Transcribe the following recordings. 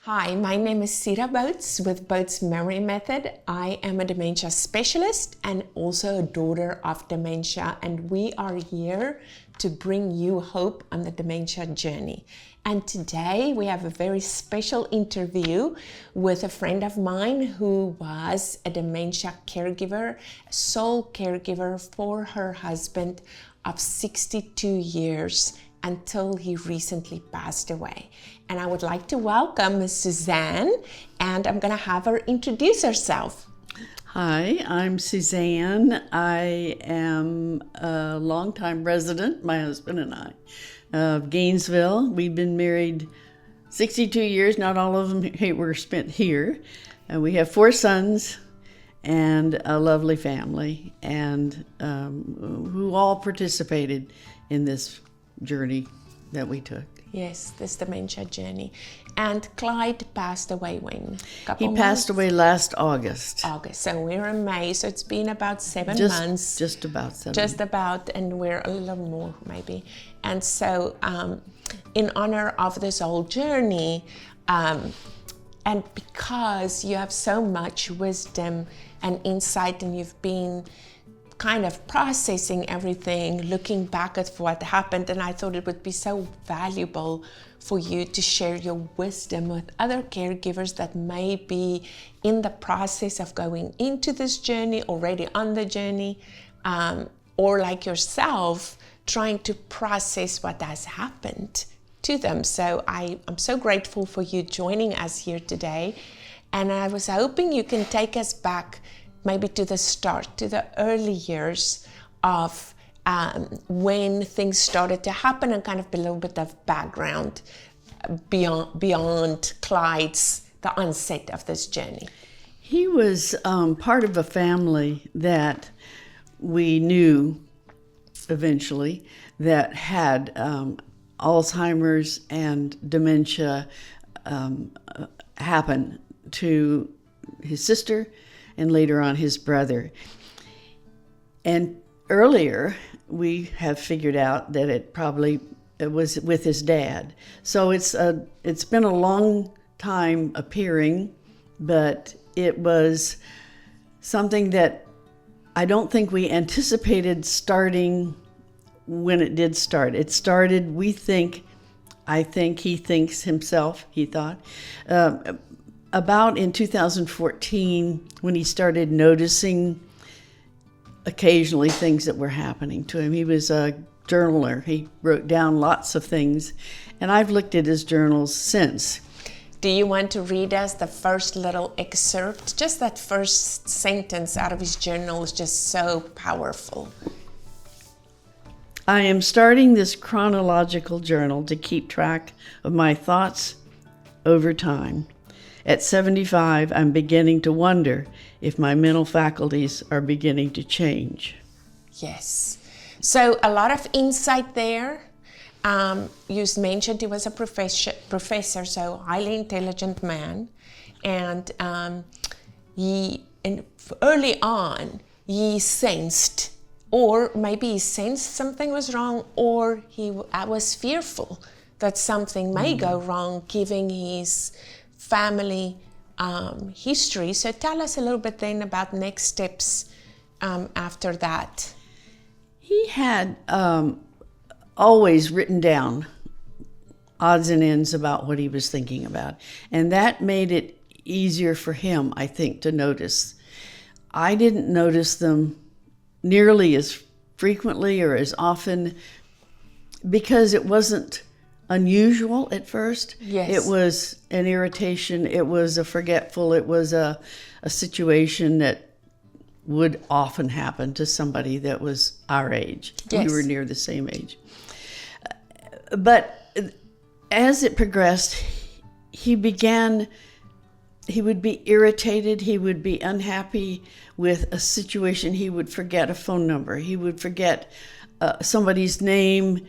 Hi, my name is Sira Boats with Boats Memory Method. I am a dementia specialist and also a daughter of dementia, and we are here to bring you hope on the dementia journey. And today we have a very special interview with a friend of mine who was a dementia caregiver, sole caregiver for her husband of 62 years until he recently passed away. And I would like to welcome Suzanne, and I'm gonna have her introduce herself. Hi, I'm Suzanne. I am a longtime resident, my husband and I, of Gainesville. We've been married 62 years, not all of them were spent here. We have 4 sons and a lovely family, and who all participated in this journey that we took. Yes, this dementia journey. And Clyde passed away when? He passed away last August. August. So we're in May, so it's been about 7 months. Just about 7. Just about, and we're a little more maybe. And so in honor of this whole journey, and because you have so much wisdom and insight, and you've been kind of processing everything, looking back at what happened, and I thought it would be so valuable for you to share your wisdom with other caregivers that may be in the process of going into this journey, already on the journey, or like yourself, trying to process what has happened to them. So I'm so grateful for you joining us here today, and I was hoping you can take us back maybe to the start, to the early years of when things started to happen, and kind of a little bit of background beyond Clyde's, the onset of this journey. He was part of a family that we knew eventually that had Alzheimer's and dementia happen to his sister and later on his brother. And earlier, we have figured out that it was with his dad. So it's been a long time appearing, but it was something that I don't think we anticipated starting when it did start. It started, I think he thinks himself, he thought, about in 2014, when he started noticing occasionally things that were happening to him. He was a journaler. He wrote down lots of things, and I've looked at his journals since. Do you want to read us the first little excerpt? Just that first sentence out of his journal is just so powerful. I am starting this chronological journal to keep track of my thoughts over time. At 75, I'm beginning to wonder if my mental faculties are beginning to change. Yes. So a lot of insight there. You mentioned he was a professor, so highly intelligent man. And early on, he sensed, or maybe he sensed something was wrong, or I was fearful that something may go wrong, given his family history. So tell us a little bit then about next steps after that. He had always written down odds and ends about what he was thinking about, and that made it easier for him, I think, to notice. I didn't notice them nearly as frequently or as often because it wasn't unusual at first. Yes. It was an irritation, it was a forgetful, it was a situation that would often happen to somebody that was our age. Yes. We were near the same age. But as it progressed, he would be irritated, he would be unhappy with a situation, he would forget a phone number, he would forget somebody's name,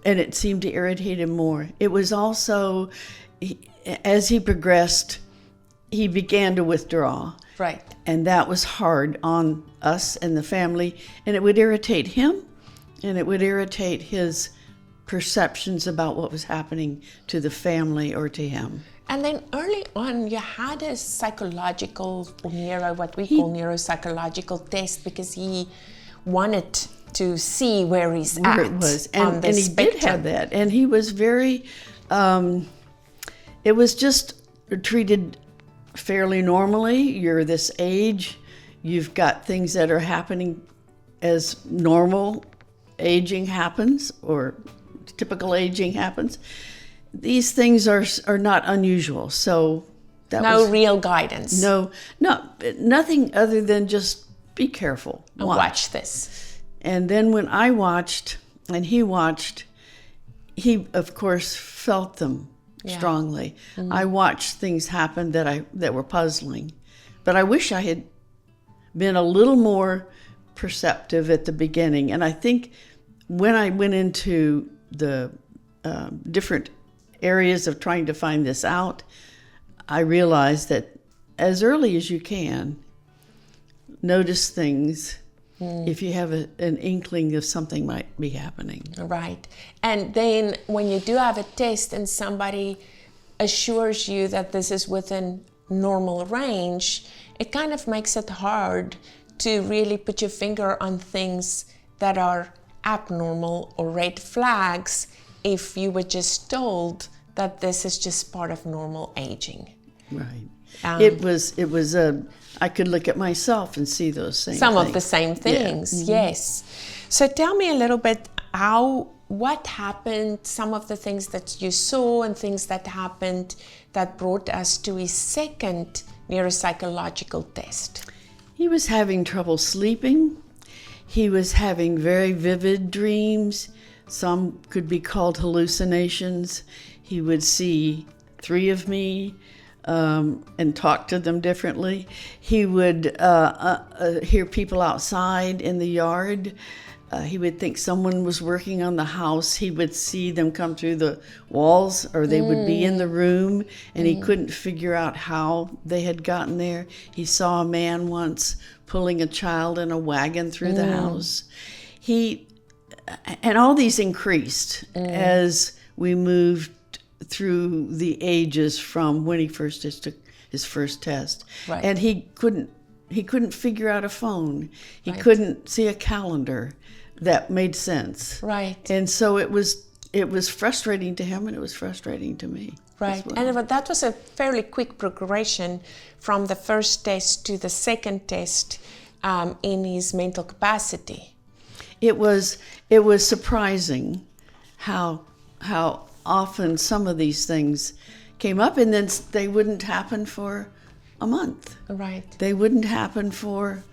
and it seemed to irritate him more. It was also, as he progressed, he began to withdraw. Right. And that was hard on us and the family, and it would irritate him, and it would irritate his perceptions about what was happening to the family or to him. And then early on, you had a psychological or what we call neuropsychological test, because he wanted to see where he's where at it was. on the And he spectrum. did have that. And he was very, it was just treated fairly normally. You're this age, you've got things that are happening as normal aging happens, or typical aging happens. These things are not unusual. So that No was real guidance. nothing other than just be careful. And watch this. And then when I watched and he watched, he of course felt them strongly. I watched things happen that were puzzling, but I wish I had been a little more perceptive at the beginning. And I think when I went into the different areas of trying to find this out, I realized that as early as you can, notice things if you have an inkling of something might be happening. Right. And then when you do have a test and somebody assures you that this is within normal range, it kind of makes it hard to really put your finger on things that are abnormal or red flags if you were just told that this is just part of normal aging. Right. It was I could look at myself and see those same Some things. of the same things, Yeah. yes. So tell me a little bit what happened, some of the things that you saw and things that happened that brought us to his second neuropsychological test. He was having trouble sleeping. He was having very vivid dreams. Some could be called hallucinations. He would see 3 of me and talk to them differently. He would hear people outside in the yard. He would think someone was working on the house. He would see them come through the walls, or they would be in the room, and he couldn't figure out how they had gotten there. He saw a man once pulling a child in a wagon through the house. And all these increased as we moved through the ages from when he first took his first test. Right. And he couldn't figure out a phone. He couldn't see a calendar that made sense. Right. And so it was frustrating to him, and it was frustrating to me. Right. as well. And that was a fairly quick progression from the first test to the second test in his mental capacity. It was surprising how often some of these things came up, and then they wouldn't happen for a month. Right. They wouldn't happen for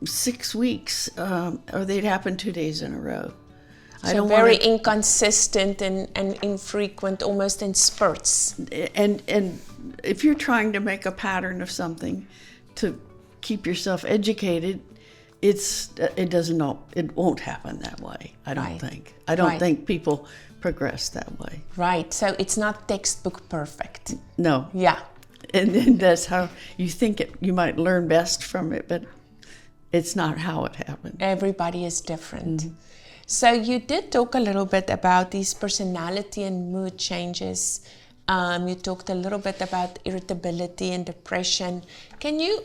6 weeks, or they'd happen 2 days in a row. So very inconsistent and infrequent, almost in spurts. And if you're trying to make a pattern of something to keep yourself educated, it won't happen that way. I don't think. I don't think people progress that way. Right. So it's not textbook perfect. No. Yeah. And then that's how you think you might learn best from it, but it's not how it happened. Everybody is different. So you did talk a little bit about these personality and mood changes. You talked a little bit about irritability and depression. Can you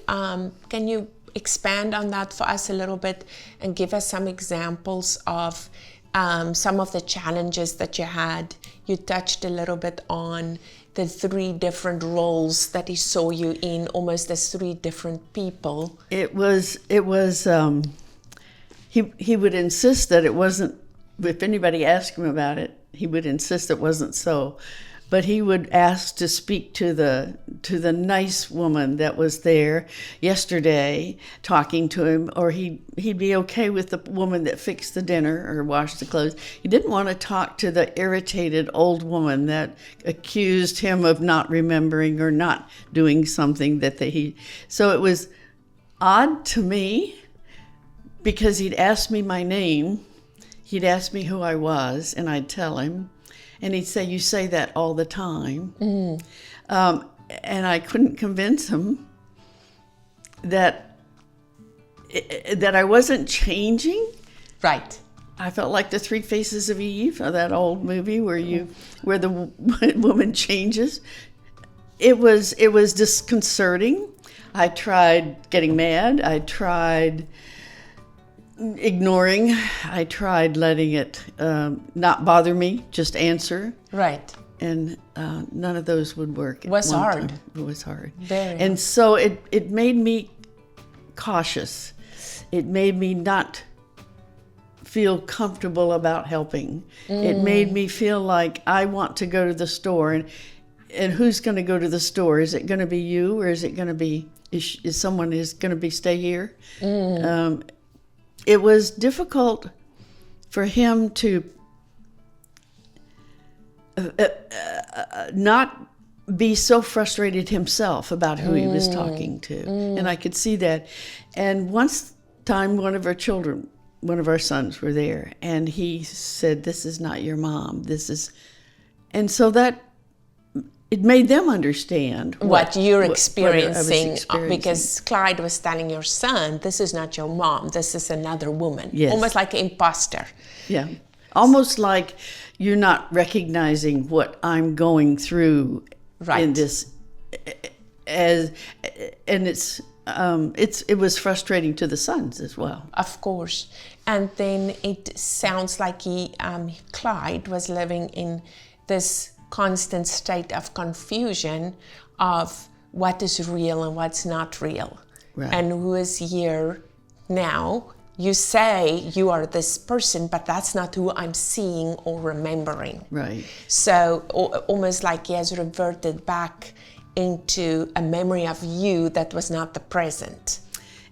expand on that for us a little bit and give us some examples of some of the challenges that you had? You touched a little bit on the 3 different roles that he saw you in, almost as 3 different people. He would insist that it wasn't. If anybody asked him about it, he would insist it wasn't so. But he would ask to speak to the nice woman that was there yesterday talking to him, or he'd be okay with the woman that fixed the dinner or washed the clothes. He didn't want to talk to the irritated old woman that accused him of not remembering or not doing something so it was odd to me, because he'd ask me my name, he'd ask me who I was, and I'd tell him. And he'd say, "You say that all the time." And I couldn't convince him that I wasn't changing. Right. I felt like the 3 Faces of Eve, that old movie where the woman changes. it was disconcerting. I tried getting mad. I tried ignoring. I tried letting it not bother me, just answer. Right. And none of those would work. It was hard. It was hard. Very. And so it made me cautious. It made me not feel comfortable about helping. It made me feel like I want to go to the store, and who's going to go to the store? Is it going to be you, or is it going to be is someone is going to be stay here? It was difficult for him to not be so frustrated himself about who he was talking to, and I could see that. And once time, one of our sons were there, and he said, "This is not your mom. This is," and so that it made them understand what you're experiencing, experiencing, because Clyde was telling your son, "This is not your mom. This is another woman." Yes. Almost like an imposter. Yeah, almost like you're not recognizing what I'm going through in this, and it was frustrating to the sons as well. Of course. And then it sounds like Clyde was living in this constant state of confusion of what is real and what's not real. Right. And who is here now. You say you are this person, but that's not who I'm seeing or remembering. Right. So almost like he has reverted back into a memory of you that was not the present.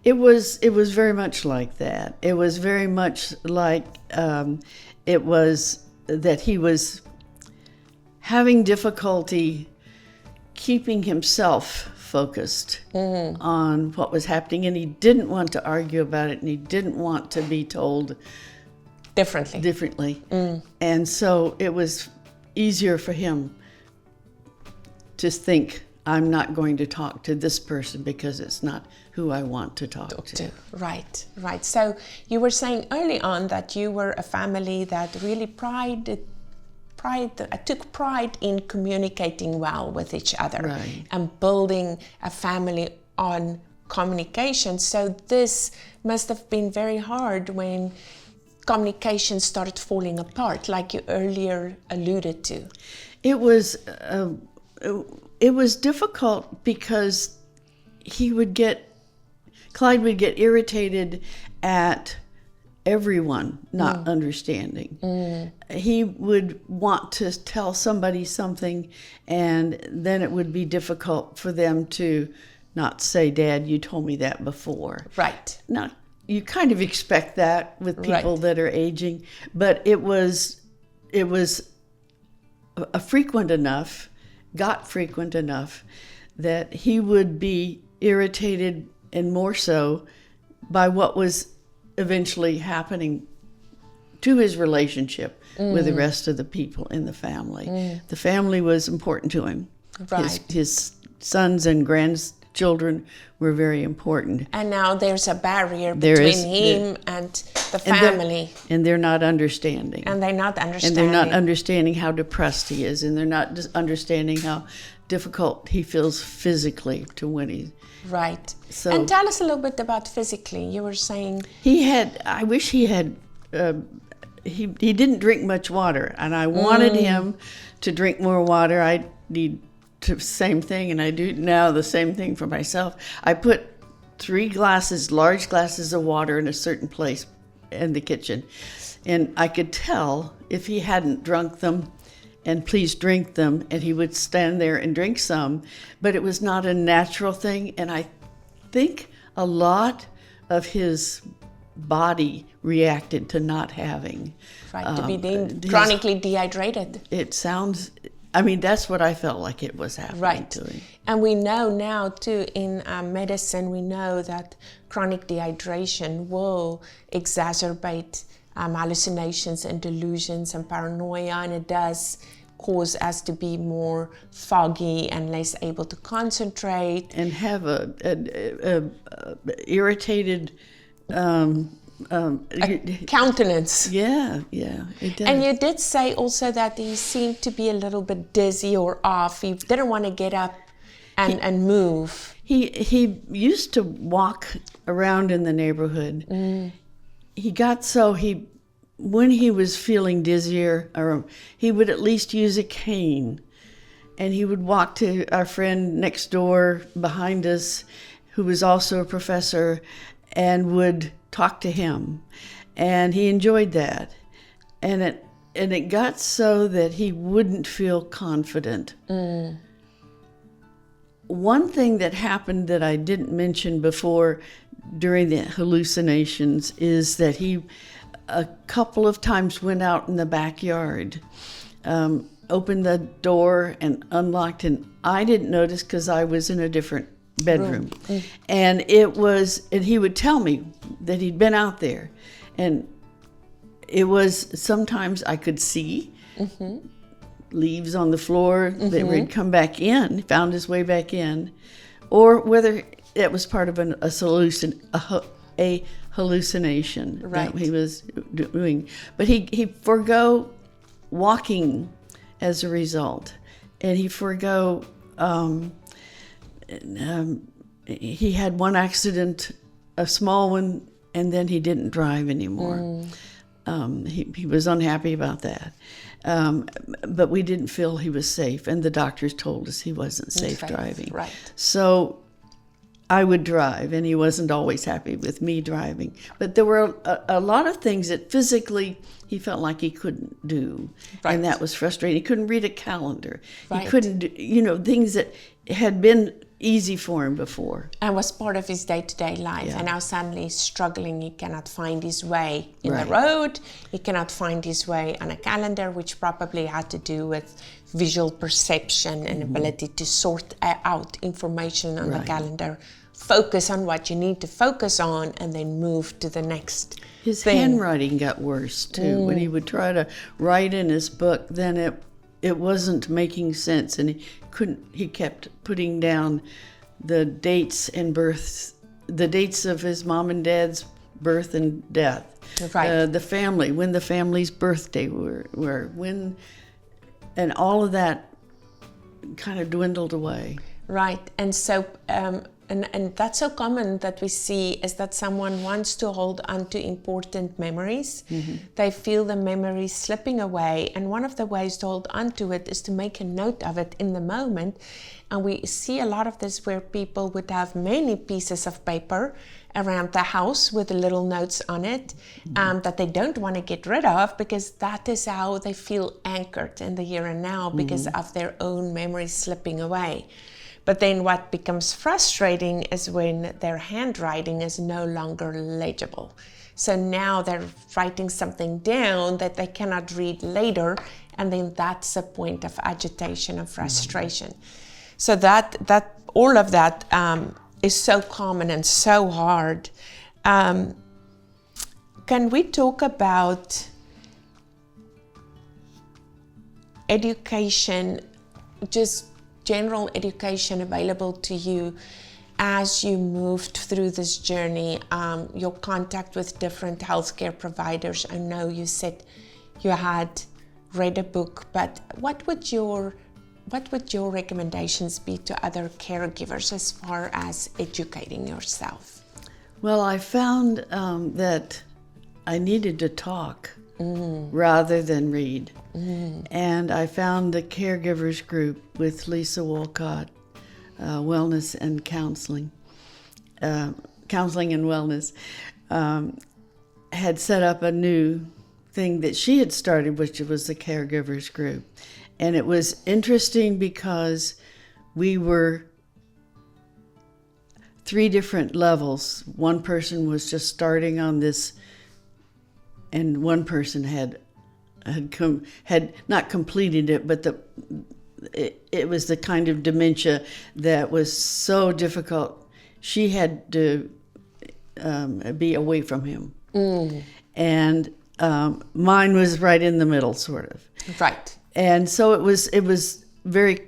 It was very much like that. It was very much like it was that he was having difficulty keeping himself focused on what was happening, and he didn't want to argue about it, and he didn't want to be told differently. And so it was easier for him to think, I'm not going to talk to this person because it's not who I want to talk to. Right. So you were saying early on that you were a family that really took pride in communicating well with each other, right, and building a family on communication. So this must have been very hard when communication started falling apart, like you earlier alluded to. It was difficult because Clyde would get irritated at everyone not understanding. He would want to tell somebody something, and then it would be difficult for them to not say, "Dad, you told me that before." Right. Now, you kind of expect that with people that are aging, but it was frequent enough that he would be irritated, and more so by what was eventually happening to his relationship with the rest of the people in the family. The family was important to him. Right. His sons and grandchildren were very important. And now there's a barrier between him and the family. And they're not understanding. And they're not understanding how depressed he is, and they're not just understanding how difficult he feels physically to when he... Right. So, and tell us a little bit about physically. You were saying... I wish he had... He didn't drink much water, and I wanted him to drink more water. I need to same thing, and I do now the same thing for myself. I put 3 large glasses of water in a certain place in the kitchen, and I could tell if he hadn't drunk them, and please drink them, and he would stand there and drink some, but it was not a natural thing, and I think a lot of his body reacted to not having. Right, to be chronically dehydrated. It sounds, that's what I felt like it was happening to him. And we know now too in medicine, we know that chronic dehydration will exacerbate hallucinations and delusions and paranoia, and it does cause us to be more foggy and less able to concentrate. And have a irritated countenance. Yeah, it does. And you did say also that he seemed to be a little bit dizzy or off. He didn't want to get up and move. He used to walk around in the neighborhood. He got when he was feeling dizzier, or he would at least use a cane, and he would walk to our friend next door behind us, who was also a professor, and would talk to him, and he enjoyed that, and it got so that he wouldn't feel confident. One thing that happened that I didn't mention before during the hallucinations is that he a couple of times went out in the backyard, opened the door and unlocked, and I didn't notice because I was in a different bedroom. And he would tell me that he'd been out there, and it was sometimes I could see leaves on the floor that would come back in, found his way back in, or whether it was part of a hallucination that he was doing. But he forgo walking as a result, and he forgo. He had one accident, a small one, and then he didn't drive anymore. He was unhappy about that. But we didn't feel he was safe, and the doctors told us he wasn't safe driving. Right. So I would drive, and he wasn't always happy with me driving. But there were a lot of things that physically he felt like he couldn't do, and that was frustrating. He couldn't read a calendar. He couldn't do, things that had been easy for him before. And was part of his day-to-day life. And now suddenly he's struggling. He cannot find his way in the road. He cannot find his way on a calendar, which probably had to do with visual perception and ability to sort out information on the calendar, focus on what you need to focus on, and then move to the next His thing. handwriting got worse, too. When he would try to write in his book, then it wasn't making sense, and he kept putting down the dates and births, the dates of his mom and dad's birth and death, the family, when the family's birthday were when, and all of that kind of dwindled away. Right, and so and that's so common that we see is that someone wants to hold on to important memories. They feel the memories slipping away, and one of the ways to hold on to it is to make a note of it in the moment. And we see a lot of this where people would have many pieces of paper around the house with little notes on it that they don't want to get rid of, because that is how they feel anchored in the here and now because of their own memories slipping away. But then what becomes frustrating is when their handwriting is no longer legible. So now they're writing something down that they cannot read later, and then that's a point of agitation and frustration. So that all of that is so common and so hard. Can we talk about education, just general education available to you as you moved through this journey, your contact with different healthcare providers? I know you said you had read a book, but what would your recommendations be to other caregivers as far as educating yourself? Well, I found that I needed to talk rather than read. And I found the Caregivers group with Lisa Wolcott, Wellness and Counseling, Counseling and Wellness, had set up a new thing that she had started, which was the Caregivers group. And it was interesting because we were 3 different levels. One person was just starting on this, and one person had not completed it, but it was the kind of dementia that was so difficult. She had to be away from him, and mine was right in the middle, sort of. Right. And so it was very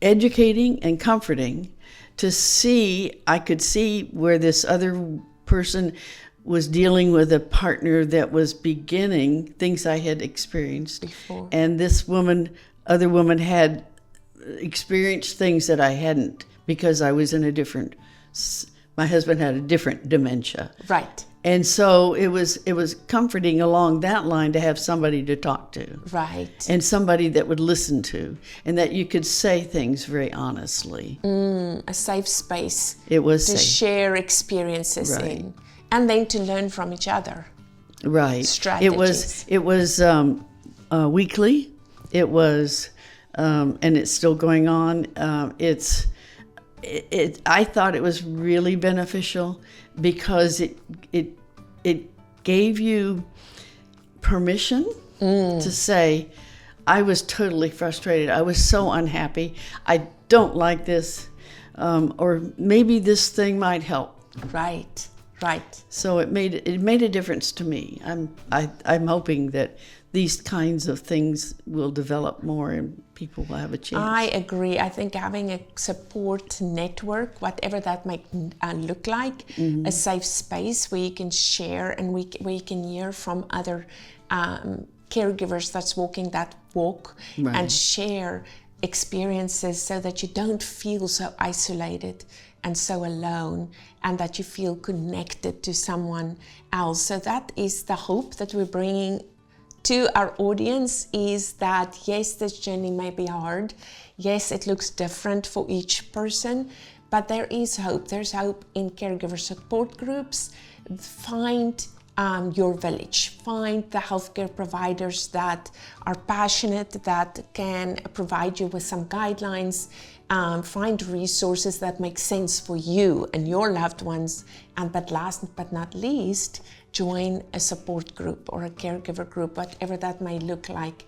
educating and comforting to see. I could see where this other person was dealing with a partner that was beginning things I had experienced before. And this other woman had experienced things that I hadn't because I was in a different. My husband had a different dementia. Right. And so it was comforting along that line to have somebody to talk to. Right. And somebody that would listen to, and that you could say things very honestly. A safe space. It was to safe. share experiences Right. in, and then to learn from each other. Right. Strategies. It was weekly. It was, and it's still going on. I thought it was really beneficial because it gave you permission to say, I was totally frustrated. I was so unhappy. I don't like this, or maybe this thing might help. Right. Right. So it made a difference to me. I'm hoping that these kinds of things will develop more and people will have a chance. I agree. I think having a support network, whatever that might look like, a safe space where you can share and where you can hear from other caregivers that's walking that walk, Right. and share experiences so that you don't feel so isolated and so alone, and that you feel connected to someone else. So that is the hope that we're bringing to our audience, is that yes, this journey may be hard. Yes, it looks different for each person, but there is hope. There's hope in caregiver support groups. Find your village. Find the healthcare providers that are passionate, that can provide you with some guidelines. Find resources that make sense for you and your loved ones. And but last but not least, join a support group or a caregiver group, whatever that may look like,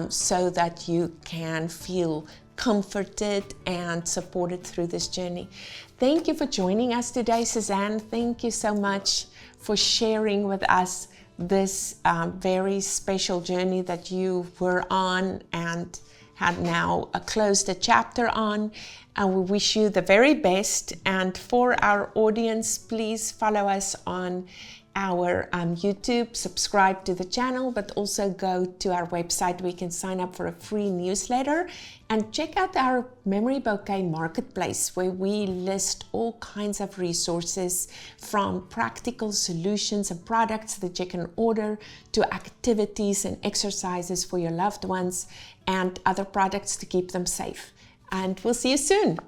so that you can feel comforted and supported through this journey. Thank you for joining us today, Suzanne. Thank you so much for sharing with us this very special journey that you were on and had now closed a chapter on. And we wish you the very best. And for our audience, please follow us on our YouTube, subscribe to the channel, but also go to our website where you can sign up for a free newsletter, and check out our Memory Bouquet Marketplace, where we list all kinds of resources, from practical solutions and products that you can order to activities and exercises for your loved ones and other products to keep them safe. And we'll see you soon.